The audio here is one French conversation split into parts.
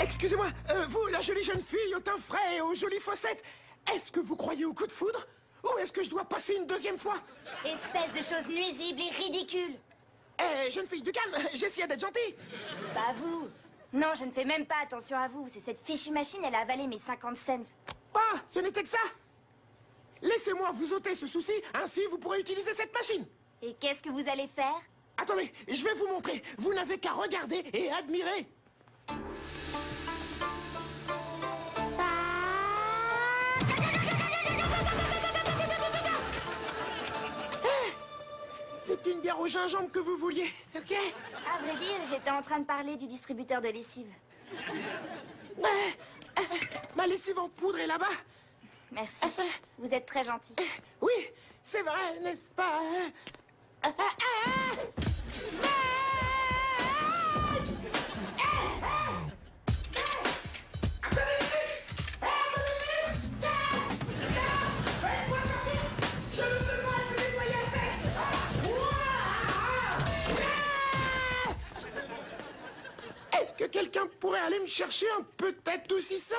Excusez-moi, vous, la jolie jeune fille au teint frais et aux jolies fossettes, est-ce que vous croyez au coup de foudre? Ou est-ce que je dois passer une deuxième fois? Espèce de chose nuisible et ridicule. Eh, jeune fille, du calme, j'essayais d'être gentille. Bah vous. Non, je ne fais même pas attention à vous. C'est cette fichue machine, elle a avalé mes 50 cents. Ah, ce n'était que ça. Laissez-moi vous ôter ce souci, ainsi vous pourrez utiliser cette machine. Et qu'est-ce que vous allez faire? Attendez, je vais vous montrer. Vous n'avez qu'à regarder et admirer. C'est une bière au gingembre que vous vouliez, ok? À vrai dire, j'étais en train de parler du distributeur de lessive. Ma lessive en poudre est là-bas. Merci. Vous êtes très gentil. Oui, c'est vrai, n'est-ce pas? Est-ce que quelqu'un pourrait aller me chercher un peut-être tout 600?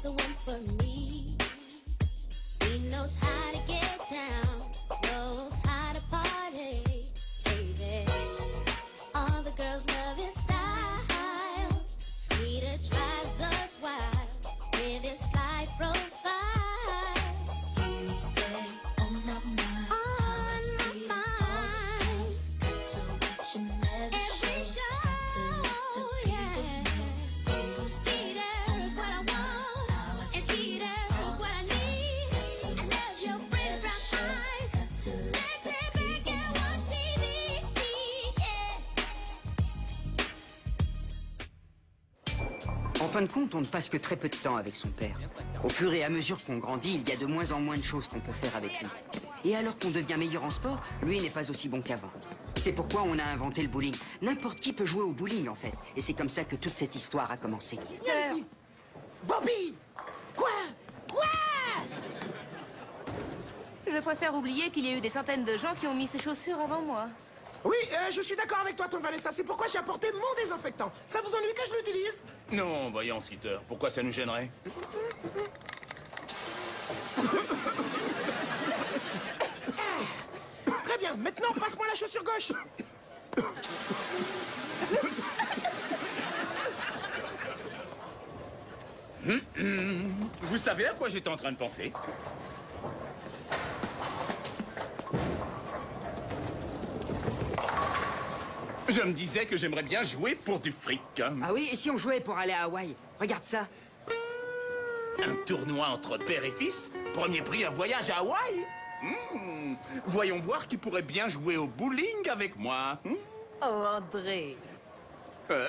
The one for me. He knows how to get down, knows how to party, baby. All the girls love his style. Skeeter drives us wild with his fly profile. You stay on my mind, on my mind. Got to watch you never every show. En fin de compte, on ne passe que très peu de temps avec son père. Au fur et à mesure qu'on grandit, il y a de moins en moins de choses qu'on peut faire avec lui. Et alors qu'on devient meilleur en sport, lui n'est pas aussi bon qu'avant. C'est pourquoi on a inventé le bowling. N'importe qui peut jouer au bowling, en fait. Et c'est comme ça que toute cette histoire a commencé. Viens ici. Bobby! Quoi? Je préfère oublier qu'il y a eu des centaines de gens qui ont mis ces chaussures avant moi. Oui, je suis d'accord avec toi, Tom Vanessa. C'est pourquoi j'ai apporté mon désinfectant. Ça vous ennuie que je l'utilise? Non, voyons, Skeeter, pourquoi ça nous gênerait? Très bien, maintenant passe-moi la chaussure gauche. Vous savez à quoi j'étais en train de penser? Je me disais que j'aimerais bien jouer pour du fric. Ah oui, et si on jouait pour aller à Hawaï? Regarde ça. Un tournoi entre père et fils? Premier prix, un voyage à Hawaï? Voyons voir qui pourrait bien jouer au bowling avec moi. Oh, André.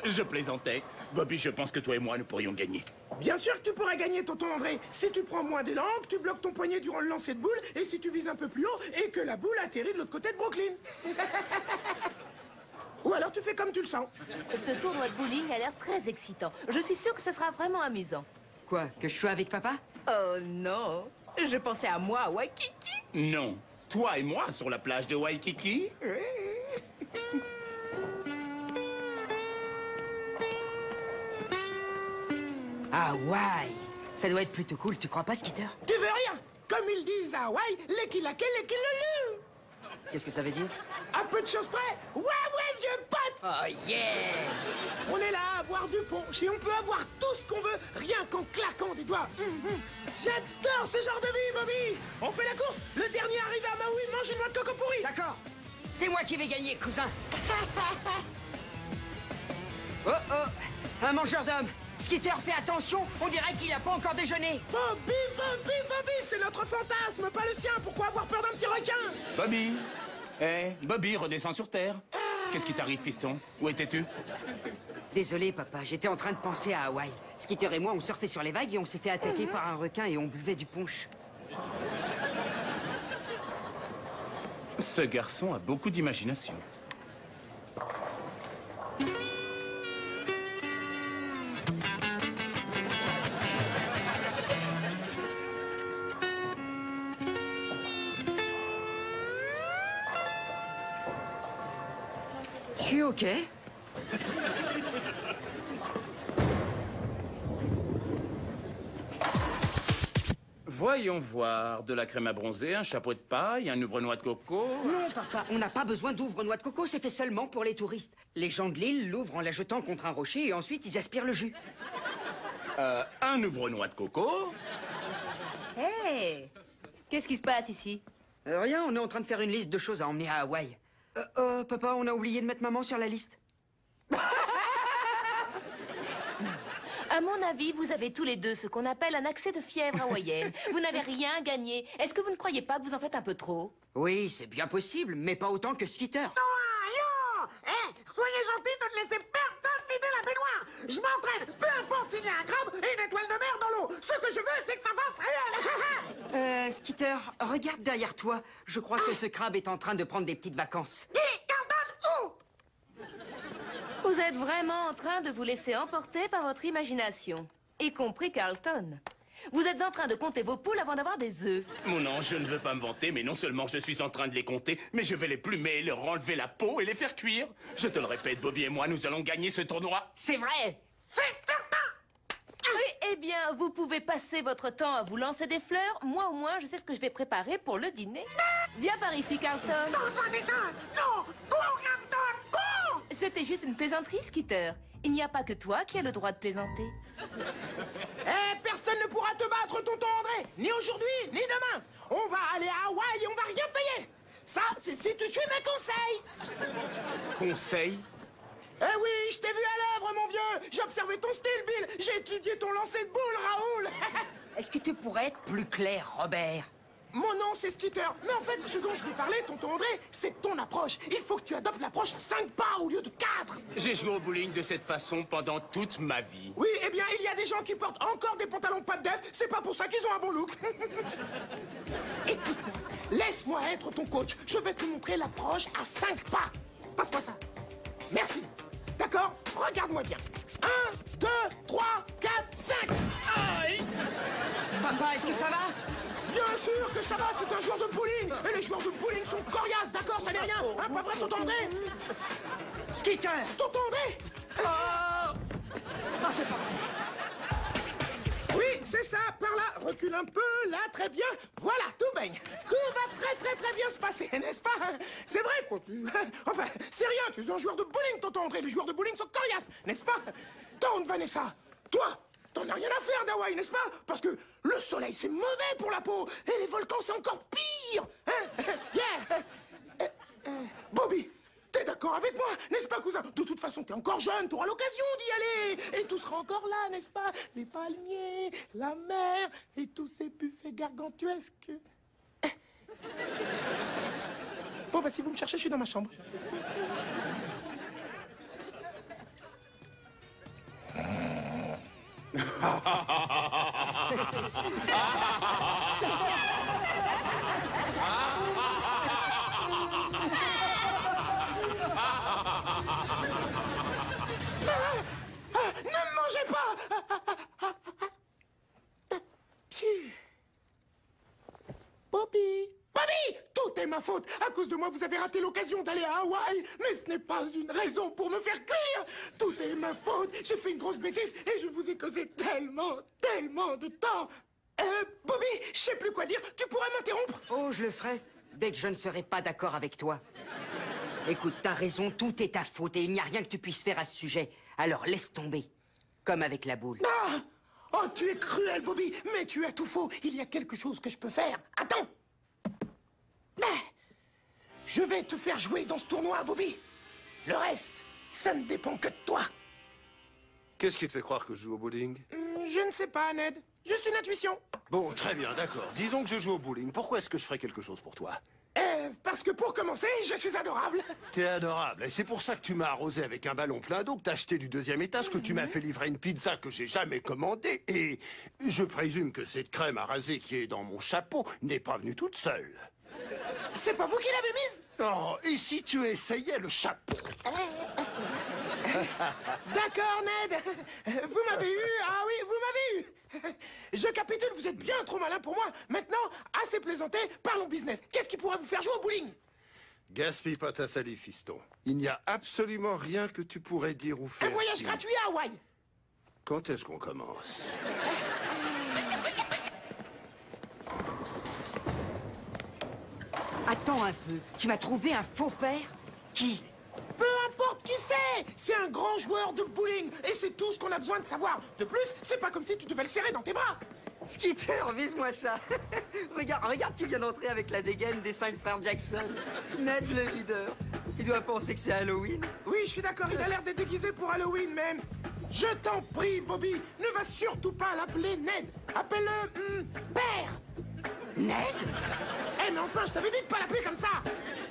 Je plaisantais. Bobby, je pense que toi et moi, nous pourrions gagner. Bien sûr que tu pourrais gagner, tonton André. Si tu prends moins d'élan, que tu bloques ton poignet durant le lancer de boule, et si tu vises un peu plus haut, et que la boule atterrit de l'autre côté de Brooklyn. Ou alors tu fais comme tu le sens. Ce tournoi de bowling a l'air très excitant. Je suis sûre que ce sera vraiment amusant. Quoi, que je sois avec papa? Oh non. Je pensais à moi, à Waikiki. Non. Toi et moi sur la plage de Waikiki? Hawaï! Ça doit être plutôt cool, tu crois pas, Skeeter? Tu veux rien? Comme ils disent à Hawaï, l'équilaké, l'équilolu. Qu'est-ce que ça veut dire? À peu de choses près. Ouais, vieux pote. Oh yeah! On est là à boire du punch et on peut avoir tout ce qu'on veut, rien qu'en claquant des doigts. J'adore ce genre de vie, Bobby. On fait la course. Le dernier arrivé à Maui mange une noix de coco pourrie. D'accord. C'est moi qui vais gagner, cousin. Oh, un mangeur d'hommes. Skeeter, fais attention, on dirait qu'il n'a pas encore déjeuné. Bobby, c'est notre fantasme, pas le sien. Pourquoi avoir peur d'un petit requin? Bobby! Bobby, redescends sur terre. Qu'est-ce qui t'arrive, fiston? Où étais-tu? Désolé, papa, j'étais en train de penser à Hawaï. Skitter et moi, on surfait sur les vagues et on s'est fait attaquer par un requin et on buvait du punch. Ce garçon a beaucoup d'imagination. Je suis OK. Voyons voir. De la crème à bronzer, un chapeau de paille, un ouvre-noix de coco... Non, papa, on n'a pas besoin d'ouvre-noix de coco, c'est fait seulement pour les touristes. Les gens de l'île l'ouvrent en la jetant contre un rocher et ensuite ils aspirent le jus. Un ouvre-noix de coco... Hé! Qu'est-ce qui se passe ici? Rien, on est en train de faire une liste de choses à emmener à Hawaï. Papa, on a oublié de mettre maman sur la liste. À mon avis, vous avez tous les deux ce qu'on appelle un accès de fièvre hawaïenne. Vous n'avez rien gagné. Est-ce que vous ne croyez pas que vous en faites un peu trop? Oui, c'est bien possible, mais pas autant que Skitter. Yo! Soyez gentils de ne laisser personne vider la baignoire. Je m'entraîne, peu importe s'il y a un crabe et une étoile de mer dans l'eau. Ce que je veux, c'est que ça fasse réel. Skitter, regarde derrière toi. Je crois que ce crabe est en train de prendre des petites vacances. Dis, Carlton, où? Vous êtes vraiment en train de vous laisser emporter par votre imagination. Y compris Carlton. Vous êtes en train de compter vos poules avant d'avoir des œufs. Mon ange, je ne veux pas me vanter, mais non seulement je suis en train de les compter, mais je vais les plumer, leur enlever la peau et les faire cuire. Je te le répète, Bobby et moi, nous allons gagner ce tournoi. C'est vrai! C'est certain. Oui, eh bien, vous pouvez passer votre temps à vous lancer des fleurs. Moi, au moins, je sais ce que je vais préparer pour le dîner. Viens par ici, Carlton. Non, cours, Carlton, cours. C'était juste une plaisanterie, Skitter. Il n'y a pas que toi qui as le droit de plaisanter. Personne ne pourra te battre, tonton André. Ni aujourd'hui, ni demain. On va aller à Hawaï et on va rien payer. Ça, c'est si tu suis mes conseils. Conseil? Eh oui, je t'ai vu à l'œuvre, mon vieux. J'ai observé ton style, Bill. J'ai étudié ton lancer de boule, Raoul. Est-ce que tu pourrais être plus clair, Robert? Mon nom, c'est Skitter. Mais en fait, ce dont je veux parler, tonton André, c'est ton approche. Il faut que tu adoptes l'approche à 5 pas au lieu de 4. J'ai joué au bowling de cette façon pendant toute ma vie. Oui, eh bien, il y a des gens qui portent encore des pantalons pattes d'œuf. C'est pas pour ça qu'ils ont un bon look. Écoute-moi, laisse-moi être ton coach. Je vais te montrer l'approche à 5 pas. Passe-moi ça. Merci. D'accord? Regarde-moi bien. 1, 2, 3, 4, 5. Aïe! Papa, est-ce que ça va? Bien sûr que ça va, c'est un joueur de bowling. Et les joueurs de bowling sont coriaces, d'accord? Ça n'est rien. Hein, pas vrai, tonton André? Skitter! Tonton André? Non, c'est pas vrai. Oui, c'est ça, par là. Recule un peu, là, très bien. Voilà, tout baigne. Tout va très, très, très bien se passer, n'est-ce pas? C'est vrai, quoi. Enfin, c'est rien, tu es un joueur de bowling, tonton André. Les joueurs de bowling sont coriaces, n'est-ce pas? Tante Vanessa, toi, t'en as rien à faire d'Hawaï, n'est-ce pas? Parce que le soleil, c'est mauvais pour la peau. Et les volcans, c'est encore pire. Hein? Yeah. Bobby, t'es d'accord avec moi, n'est-ce pas, cousin? De toute façon, t'es encore jeune, t'auras l'occasion d'y aller. Et tout sera encore là, n'est-ce pas? Les palmiers, la mer et tous ces buffets gargantuesques. Bon, bah, si vous me cherchez, je suis dans ma chambre. Ne me mangez pas! Bobby! Bobby! Tout est ma faute! À cause de moi, vous avez raté l'occasion d'aller à Hawaï! Mais ce n'est pas une raison pour me faire cuire! Tout est ma faute! J'ai fait une grosse bêtise et je vous ai causé tellement, tellement de temps! Bobby, je sais plus quoi dire. Tu pourrais m'interrompre? Oh, je le ferai, dès que je ne serai pas d'accord avec toi. Écoute, t'as raison, tout est ta faute et il n'y a rien que tu puisses faire à ce sujet. Alors laisse tomber, comme avec la boule. Ah! Oh, tu es cruel, Bobby, mais tu as tout faux. Il y a quelque chose que je peux faire. Attends! Je vais te faire jouer dans ce tournoi, Bobby. Le reste, ça ne dépend que de toi. Qu'est-ce qui te fait croire que je joue au bowling? Je ne sais pas, Ned. Juste une intuition. Bon, très bien, d'accord. Disons que je joue au bowling. Pourquoi est-ce que je ferais quelque chose pour toi? Parce que pour commencer, je suis adorable. T'es adorable. Et c'est pour ça que tu m'as arrosé avec un ballon plein d'eau, que t'as acheté du 2e étage, que tu m'as fait livrer une pizza que j'ai jamais commandée. Et je présume que cette crème à raser qui est dans mon chapeau n'est pas venue toute seule. C'est pas vous qui l'avez mise? Oh, et si tu essayais le chapeau? D'accord, Ned. Vous m'avez eu. Ah oui, vous m'avez eu. Je capitule, vous êtes bien trop malin pour moi. Maintenant, assez plaisanté, parlons business. Qu'est-ce qui pourrait vous faire jouer au bowling? Gaspille pas ta salive, fiston. Il n'y a absolument rien que tu pourrais dire ou faire. Un voyage qui- gratuit à Hawaï. Quand est-ce qu'on commence? Attends un peu, tu m'as trouvé un faux père? Qui? Peu importe qui c'est un grand joueur de bowling. Et c'est tout ce qu'on a besoin de savoir. De plus, c'est pas comme si tu devais le serrer dans tes bras. Skitter, vise-moi ça. regarde qui vient d'entrer avec la dégaine des 5 frères Jackson. Ned le leader. Il doit penser que c'est Halloween. Oui, je suis d'accord, il a l'air d'être déguisé pour Halloween même. Je t'en prie, Bobby, ne va surtout pas l'appeler Ned. Appelle-le Père. Ned? Eh, mais enfin, je t'avais dit de pas l'appeler comme ça.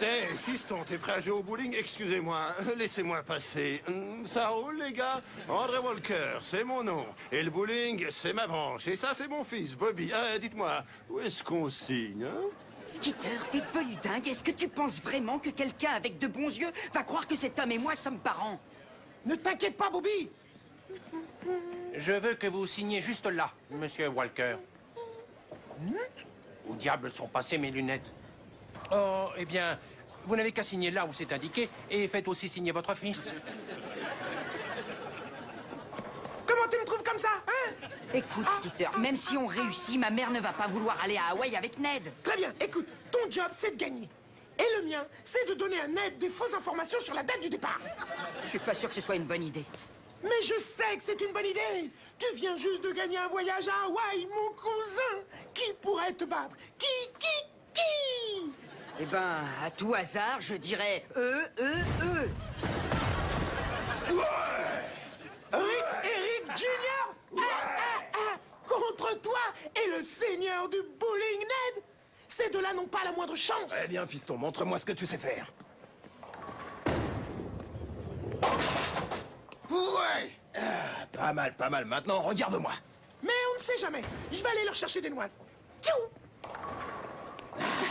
Eh, fiston, t'es prêt à jouer au bowling? Excusez-moi, laissez-moi passer. Ça roule, les gars? André Walker, c'est mon nom. Et le bowling, c'est ma branche. Et ça, c'est mon fils, Bobby. Dites-moi, où est-ce qu'on signe, hein? Skitter, t'es devenu dingue. Est-ce que tu penses vraiment que quelqu'un avec de bons yeux va croire que cet homme et moi sommes parents? Ne t'inquiète pas, Bobby. Je veux que vous signiez juste là, monsieur Walker. Où diable sont passées mes lunettes? Oh, eh bien, vous n'avez qu'à signer là où c'est indiqué, et faites aussi signer votre fils. Comment tu me trouves comme ça, hein? Écoute, Skitter, même si on réussit, ma mère ne va pas vouloir aller à Hawaï avec Ned. Très bien, écoute, ton job, c'est de gagner. Et le mien, c'est de donner à Ned des fausses informations sur la date du départ. Je suis pas sûr que ce soit une bonne idée. Mais je sais que c'est une bonne idée. Tu viens juste de gagner un voyage à Hawaï, mon cousin. Qui pourrait te battre? Qui? Eh ben, à tout hasard, je dirais Eric Junior? Contre toi et le seigneur du bowling, Ned? Ces deux-là n'ont pas la moindre chance. Eh bien, fiston, montre-moi ce que tu sais faire. Ouais. Pas mal, pas mal. Maintenant, regarde-moi. Mais on ne sait jamais. Je vais aller leur chercher des noises. Tchou!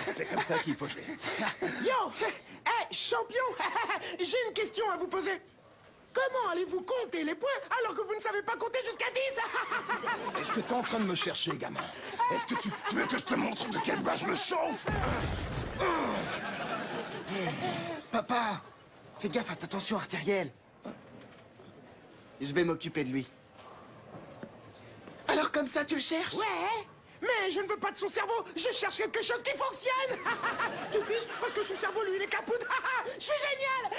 C'est comme ça qu'il faut jouer. Yo! Hey, champion! J'ai une question à vous poser. Comment allez-vous compter les points alors que vous ne savez pas compter jusqu'à 10? Est-ce que t'es en train de me chercher, gamin? Est-ce que tu veux que je te montre de quel bois je me chauffe? Papa, fais gaffe à ta tension artérielle. Je vais m'occuper de lui. Alors comme ça, tu le cherches? Ouais, mais je ne veux pas de son cerveau. Je cherche quelque chose qui fonctionne. Tu piges? Parce que son cerveau, lui, il est capoute. Je suis génial.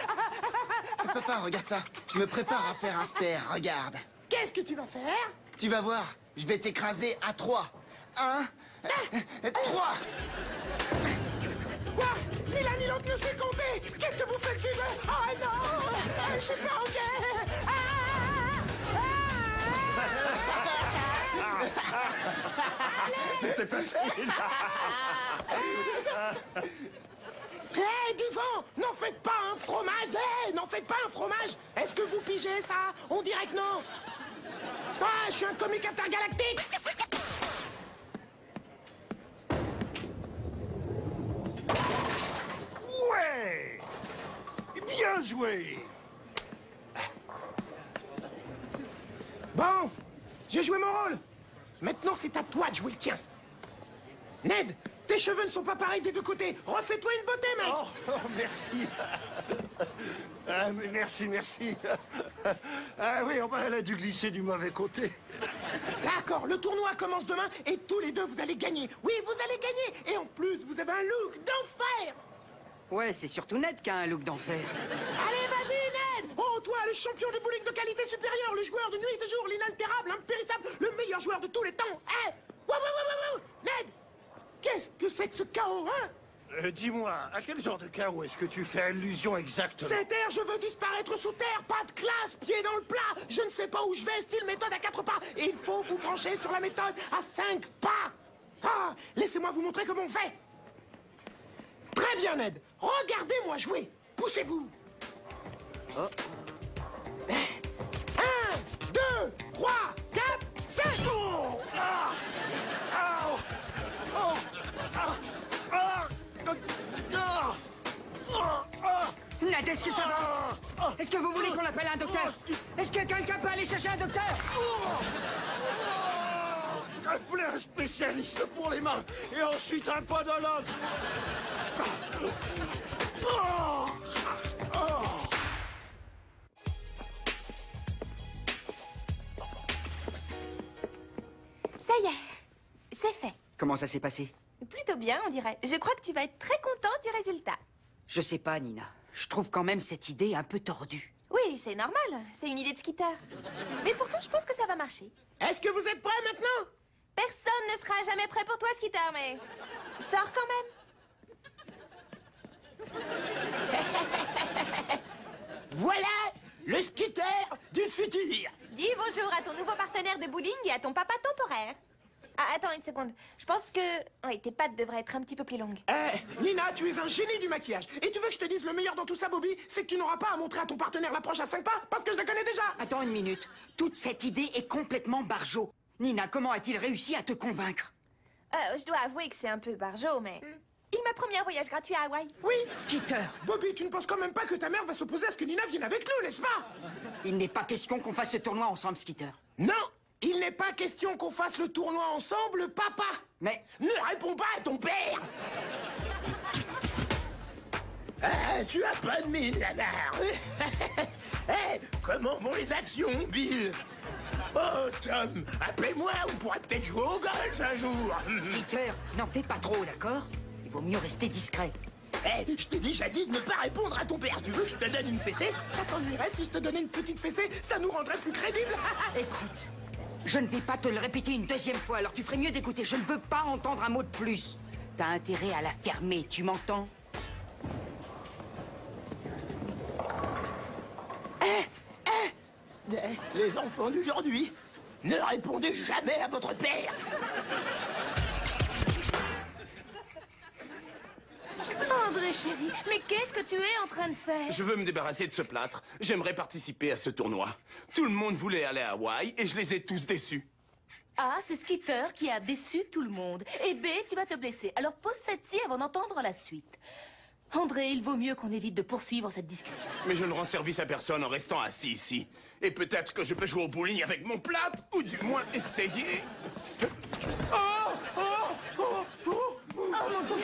Papa, regarde ça. Je me prépare à faire un spare, regarde. Qu'est-ce que tu vas faire? Tu vas voir, je vais t'écraser à 3. 1, 3. Quoi? Ni l'un ni l'autre ne sait compter. Qu'est-ce que vous faites tous deux? Oh non! Je suis pas OK. C'était facile. Hé, du vent! N'en faites pas un fromage! Hé, n'en faites pas un fromage! Est-ce que vous pigez ça? On dirait que non! Ah, je suis un comique intergalactique! Ouais! Bien joué! Bon, j'ai joué mon rôle. Maintenant, c'est à toi de jouer le tien. Ned, tes cheveux ne sont pas pareils des deux côtés. Refais-toi une beauté, mec! Oh, merci. Mais merci. Oui, elle a dû glisser du mauvais côté. D'accord, le tournoi commence demain et tous les deux, vous allez gagner. Oui, vous allez gagner. Et en plus, vous avez un look d'enfer. Ouais, c'est surtout Ned qui a un look d'enfer. Allez, vas-y, Ned! Oh, toi, le champion de bowling de qualité supérieure, le joueur de nuit et de jour, l'inaltérable, impérissable, le meilleur joueur de tous les temps. Hein? Ouais. Ned! Qu'est-ce que c'est que ce chaos, hein? Dis-moi, à quel genre de chaos est-ce que tu fais allusion exactement? Cette air, je veux disparaître sous terre, pas de classe, pied dans le plat. Je ne sais pas où je vais, style méthode à 4 pas. Et il faut vous brancher sur la méthode à 5 pas. Ah, laissez-moi vous montrer comment on fait. Très bien, Ned. Regardez-moi jouer. Poussez-vous. Oh. 1, 2, 3, 4, 5. Oh! Ah! Ah! Oh! Ah! Ah! Ah! Ah! Ah! Ned, est-ce que ça va? Est-ce que vous voulez qu'on appelle un docteur? Est-ce que quelqu'un peut aller chercher un docteur? Appelez un spécialiste pour les mains et ensuite un podologue. Oh! Oh! Ça y est, c'est fait. Comment ça s'est passé? Plutôt bien, on dirait. Je crois que tu vas être très content du résultat. Je sais pas, Nina. Je trouve quand même cette idée un peu tordue. Oui, c'est normal. C'est une idée de Skitter. Mais pourtant, je pense que ça va marcher. Est-ce que vous êtes prêts maintenant? Personne ne sera jamais prêt pour toi, Skitter, mais... Sors quand même. Voilà le Skitter du futur. Dis bonjour à ton nouveau partenaire de bowling et à ton papa temporaire. Ah, attends une seconde. Je pense que... Oui, tes pattes devraient être un petit peu plus longues. Nina, tu es un génie du maquillage. Et tu veux que je te dise le meilleur dans tout ça, Bobby? C'est que tu n'auras pas à montrer à ton partenaire l'approche à 5 pas, parce que je la connais déjà. Attends une minute. Toute cette idée est complètement barjot. Nina, comment a-t-il réussi à te convaincre? Je dois avouer que c'est un peu barjot, mais... Il m'a promis un voyage gratuit à Hawaï. Oui. Skitter! Bobby, tu ne penses quand même pas que ta mère va s'opposer à ce que Nina vienne avec nous, n'est-ce pas? Il n'est pas question qu'on fasse ce tournoi ensemble, Skitter. Non, il n'est pas question qu'on fasse le tournoi ensemble, papa. Mais... Ne réponds pas à ton père. Ah, tu as pas de mine, Nanar. Comment vont les actions, Bill? Oh, Tom, appelle-moi, on pourra peut-être jouer au golf un jour. Skitter, n'en fais pas trop, d'accord? Il vaut mieux rester discret. Je t'ai déjà dit de ne pas répondre à ton père. Tu veux que je te donne une fessée? Ça t'ennuierait si je te donnais une petite fessée? Ça nous rendrait plus crédibles. Écoute, je ne vais pas te le répéter une deuxième fois, alors tu ferais mieux d'écouter. Je ne veux pas entendre un mot de plus. T'as intérêt à la fermer, tu m'entends? Les enfants d'aujourd'hui, ne répondez jamais à votre père. André, chéri, mais qu'est-ce que tu es en train de faire? Je veux me débarrasser de ce plâtre. J'aimerais participer à ce tournoi. Tout le monde voulait aller à Hawaï et je les ai tous déçus. Ah, c'est Skitter qui a déçu tout le monde. Et B, tu vas te blesser. Alors pose cette-ci avant d'entendre la suite. André, il vaut mieux qu'on évite de poursuivre cette discussion. Mais je ne rends service à personne en restant assis ici. Et peut-être que je peux jouer au bowling avec mon plâtre, ou du moins essayer. Oh mon Dieu!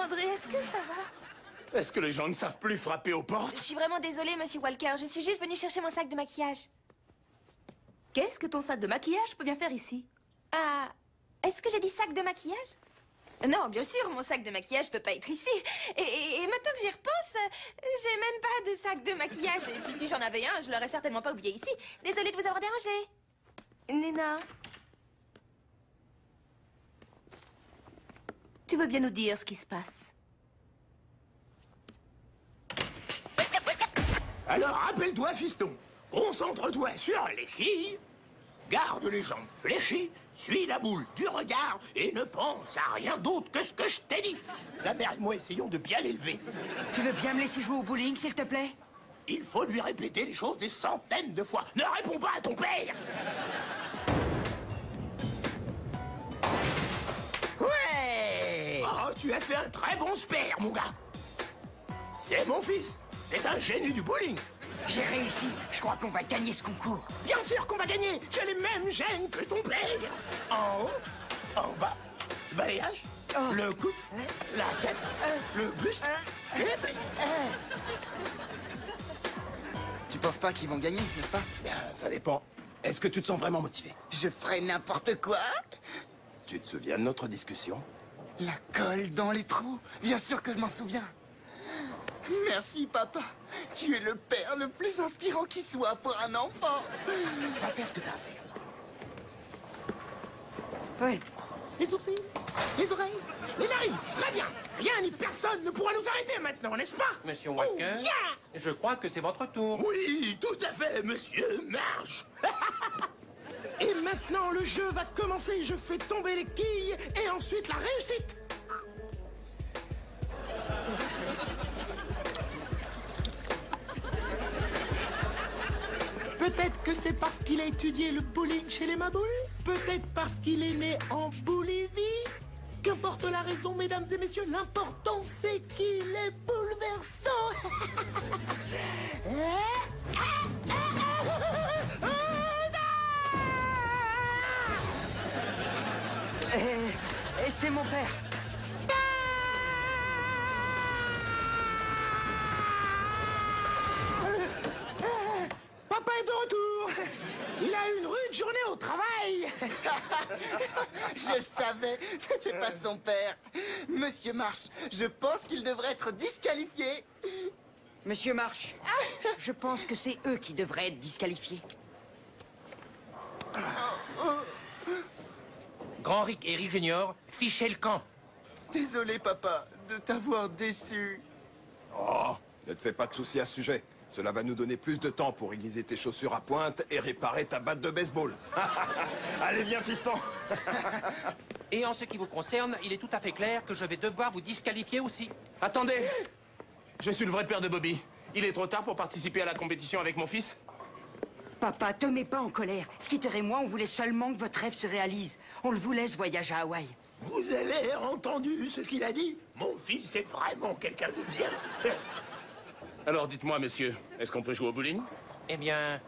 André, est-ce que ça va? Est-ce que les gens ne savent plus frapper aux portes? Je suis vraiment désolée, monsieur Walker. Je suis juste venue chercher mon sac de maquillage. Qu'est-ce que ton sac de maquillage peut bien faire ici? Ah, est-ce que j'ai dit sac de maquillage? Non, bien sûr, mon sac de maquillage peut pas être ici. Et maintenant que j'y repense, j'ai même pas de sac de maquillage. Et puis si j'en avais un, je l'aurais certainement pas oublié ici. Désolée de vous avoir dérangé. Nina, tu veux bien nous dire ce qui se passe? Alors, rappelle-toi, fiston. Concentre-toi sur les quilles. Garde les jambes fléchies, suis la boule du regard et ne pense à rien d'autre que ce que je t'ai dit. Sa mère et moi essayons de bien l'élever. Tu veux bien me laisser jouer au bowling, s'il te plaît? Il faut lui répéter les choses des centaines de fois. Ne réponds pas à ton père. Ouais! Oh, tu as fait un très bon spare, mon gars. C'est mon fils. C'est un génie du bowling. J'ai réussi. Je crois qu'on va gagner ce concours. Bien sûr qu'on va gagner. J'ai les mêmes gènes que ton père. En haut, en bas, balayage, le cou, la tête, le buste, les fesses. Tu penses pas qu'ils vont gagner, n'est-ce pas? Bien, ça dépend. Est-ce que tu te sens vraiment motivé? Je ferai n'importe quoi. Tu te souviens de notre discussion? La colle dans les trous. Bien sûr que je m'en souviens. Merci, papa. Tu es le père le plus inspirant qui soit pour un enfant. Va faire ce que t'as à faire. Ouais. Les sourcils, les oreilles, les narines. Très bien. Rien ni personne ne pourra nous arrêter maintenant, n'est-ce pas? Monsieur Walker, Oh, yeah. je crois que c'est votre tour. Oui, tout à fait, monsieur. Marche. Et maintenant, le jeu va commencer. Je fais tomber les quilles et ensuite la réussite. Peut-être que c'est parce qu'il a étudié le bowling chez les Maboules. Peut-être parce qu'il est né en Bolivie. Qu'importe la raison, mesdames et messieurs, l'important c'est qu'il est bouleversant. C'est mon père. Papa est de retour. Il a eu une rude journée au travail. Je le savais, c'était pas son père. Monsieur Marsh, je pense qu'il devrait être disqualifié. Monsieur Marsh, je pense que c'est eux qui devraient être disqualifiés. Grand Rick et Rick Junior, fichez le camp. Désolé, papa, de t'avoir déçu. Oh, ne te fais pas de soucis à ce sujet. Cela va nous donner plus de temps pour aiguiser tes chaussures à pointe et réparer ta batte de baseball. Allez, viens, fiston. Et en ce qui vous concerne, il est tout à fait clair que je vais devoir vous disqualifier aussi. Attendez. Je suis le vrai père de Bobby. Il est trop tard pour participer à la compétition avec mon fils. Papa, te mets pas en colère. Skitter et moi, on voulait seulement que votre rêve se réalise. On le voulait, ce voyage à Hawaï. Vous avez entendu ce qu'il a dit? Mon fils est vraiment quelqu'un de bien. Alors dites-moi, monsieur, est-ce qu'on peut jouer au bowling? Eh bien,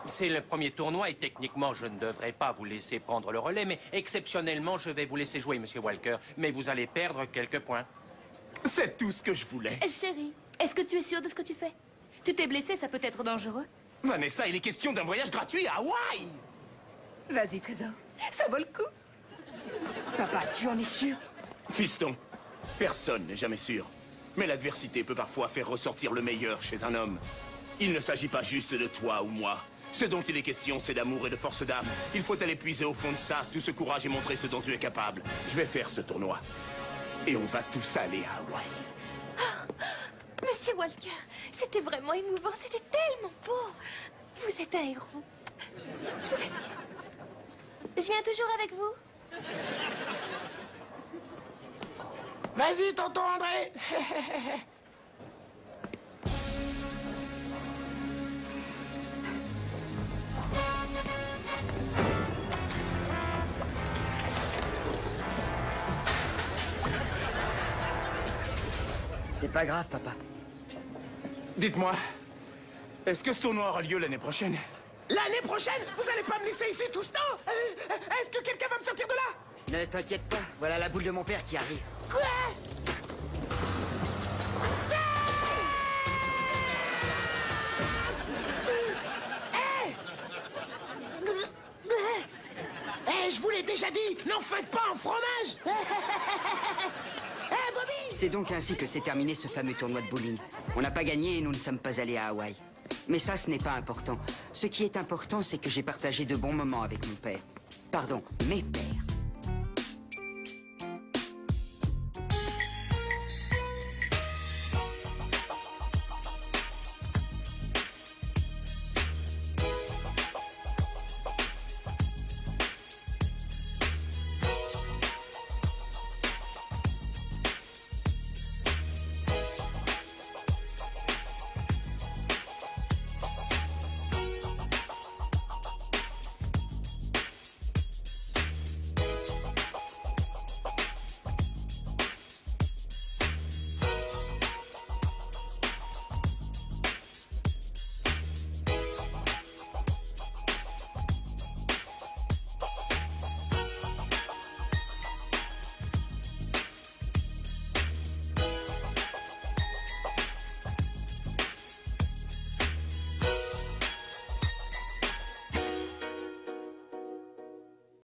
c'est le premier tournoi et techniquement, je ne devrais pas vous laisser prendre le relais, mais exceptionnellement, je vais vous laisser jouer, monsieur Walker. Mais vous allez perdre quelques points. C'est tout ce que je voulais. Chérie, est-ce que tu es sûre de ce que tu fais? Tu t'es blessée, ça peut être dangereux. Vanessa, il est question d'un voyage gratuit à Hawaï. Vas-y, trésor. Ça vaut le coup. Papa, tu en es sûr? Fiston, personne n'est jamais sûr. Mais l'adversité peut parfois faire ressortir le meilleur chez un homme. Il ne s'agit pas juste de toi ou moi. Ce dont il est question, c'est d'amour et de force d'âme. Il faut aller puiser au fond de ça, tout ce courage et montrer ce dont tu es capable. Je vais faire ce tournoi. Et on va tous aller à Hawaï. Oh, Monsieur Walker, c'était vraiment émouvant, c'était tellement beau. Vous êtes un héros. Je vous assure. Je viens toujours avec vous. Vas-y, tonton André. C'est pas grave, papa. Dites-moi, est-ce que ce tournoi aura lieu l'année prochaine? L'année prochaine, vous allez pas me laisser ici tout ce temps? Est-ce que quelqu'un va me sortir de là? Ne t'inquiète pas, voilà la boule de mon père qui arrive. Quoi? Je vous l'ai déjà dit, n'en faites pas un fromage. Bobby! C'est donc ainsi que s'est terminé ce fameux tournoi de bowling. On n'a pas gagné et nous ne sommes pas allés à Hawaï. Mais ça, ce n'est pas important. Ce qui est important, c'est que j'ai partagé de bons moments avec mon père. Pardon, mes pères.